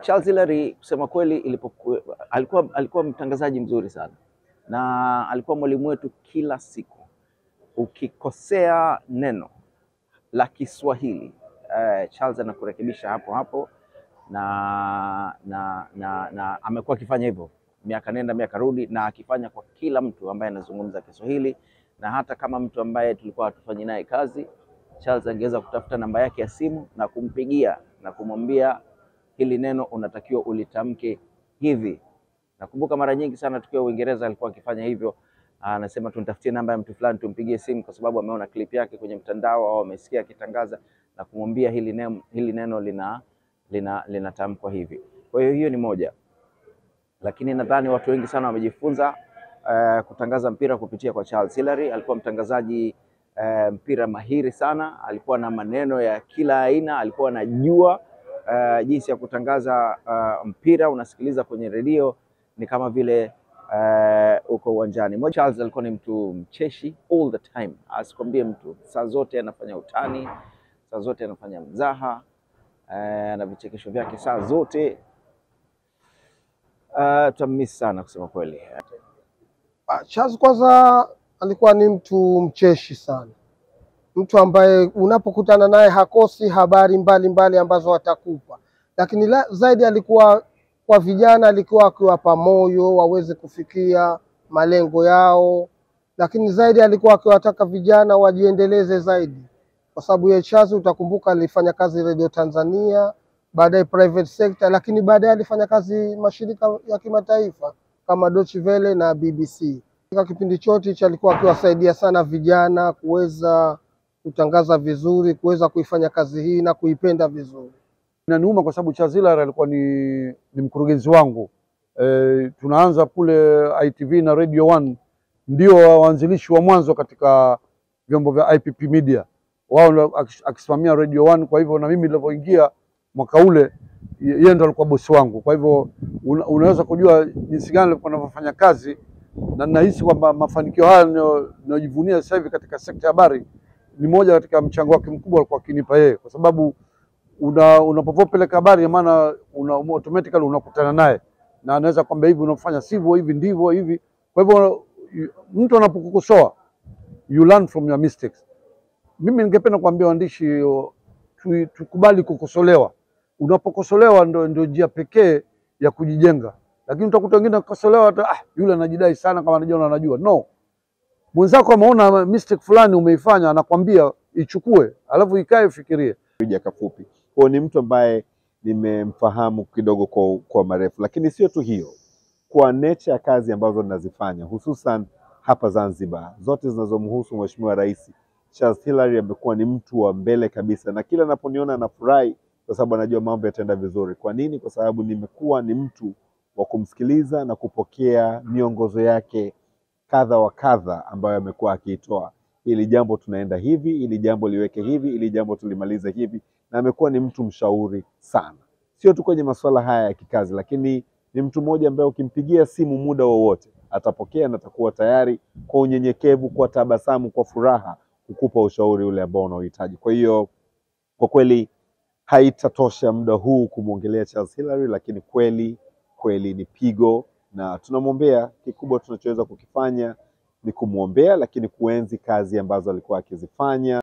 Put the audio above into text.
Charles Hilary kusema kweli alikuwa mtangazaji mzuri sana, na alikuwa mwalimu wetu kila siku. Ukikosea neno la Kiswahili Charles anakurekebisha hapo hapo, na amekuwa akifanya hivyo miaka nenda miaka rudi, na akifanya kwa kila mtu ambaye anazungumza Kiswahili. Na hata kama mtu ambaye tulikuwa hatufanyi naye kazi, Charles angeweza kutafuta namba yake ya simu na kumpigia na kumwambia hili neno unatakiwa ulitamke hivi. Nakumbuka mara nyingi sana tukiwa Uingereza alikuwa akifanya hivyo. Anasema tunitafutie namba ya mtu fulani tumpigie simu, kwa sababu ameona clip yake kwenye mtandao au amesikia akitangaza, na kumwambia hili neno linatamkwa hivi. Kwa hiyo ni moja, lakini nadhani watu wengi sana wamejifunza kutangaza mpira kupitia kwa Charles Hilary. Alikuwa mtangazaji mpira mahiri sana, alikuwa na maneno ya kila aina, alikuwa anajua jinsi ya kutangaza mpira. Unasikiliza kwenye redio ni kama vile uko uwanjani. Charles alikuwa ni mtu mcheshi all the time, asikwambie mtu, saa zote anafanya utani, saa zote anafanya mzaha, na vichekesho vyake saa zote. Tutammiss sana kusema kweli. Charles kwanza alikuwa ni mtu mcheshi sana, mtu ambaye unapokutana naye hakosi habari mbalimbali ambazo atakupa, lakini zaidi alikuwa kwa vijana, alikuwa akiwapa moyo waweze kufikia malengo yao, lakini zaidi alikuwa akiwataka vijana wajiendeleze zaidi, kwa sababu ya Charles utakumbuka alifanya kazi Radio Tanzania, baadaye private sector, lakini baadaye alifanya kazi mashirika ya kimataifa kama Deutsche Welle na BBC. Kwa kipindi chote alikuwa akiwasaidia sana vijana kuweza kutangaza vizuri, kuweza kuifanya kazi hii na kuipenda vizuri. Inaniuma kwa sababu Charles Hilary alikuwa ni mkurugenzi wangu. Tunaanza kule ITV na Radio 1, ndio waanzilishi wa mwanzo katika vyombo vya IPP Media. Wao akisimamia Radio 1, kwa hivyo na mimi nilipoingia mwaka ule yeye ndo alikuwa bosi wangu. Kwa hivyo unaweza kujua jinsi gani alikuwa anafanya kazi, na nahisi kwamba mafanikio haya ninayojivunia sasa hivi katika sekta ya habari ni moja katika mchango wake mkubwa alikuwa akinipa yeye, kwa sababu unapopeleka habari maana automatically unakutana naye na anaweza kwamba hivi unafanya sivyo, hivi ndivyo hivi. Kwa hivyo mtu anapokukosoa you learn from your mistakes. Mimi ningependa kuambia waandishi tukubali kukosolewa. Unapokosolewa ndio njia pekee ya kujijenga, lakini utakuta wengine kukosolewa hata yule anajidai sana kama anajua. No, mwenzako ameona mistake fulani umeifanya, anakwambia ichukue, alafu ikae fikirie. Kafupi. Kwa ni mtu ambaye nimemfahamu kidogo kwa marefu, lakini sio tu hiyo, kwa nature ya kazi ambazo ninazifanya hususan hapa Zanzibar, zote zinazomhusu Mheshimiwa Rais, Charles Hilary amekuwa ni mtu wa mbele kabisa, na kila anaponiona anafurahi kwa sababu anajua mambo yataenda vizuri. Kwa nini? Kwa sababu nimekuwa ni mtu wa kumsikiliza na kupokea miongozo yake kadha wa kadha ambayo amekuwa akiitoa. Ili jambo tunaenda hivi, ili jambo liweke hivi, ili jambo tulimalize hivi, na amekuwa ni mtu mshauri sana. Sio tu kwenye masuala haya ya kikazi, lakini ni mtu mmoja ambaye ukimpigia simu muda wowote atapokea na atakuwa tayari kwa unyenyekevu, kwa tabasamu, kwa furaha kukupa ushauri ule ambao unaohitaji. Kwa hiyo kwa kweli haitatosha muda huu kumwongelea Charles Hilary, lakini kweli ni pigo, na tunamwombea. Kikubwa tunachoweza kukifanya ni kumwombea, lakini kuenzi kazi ambazo alikuwa akizifanya.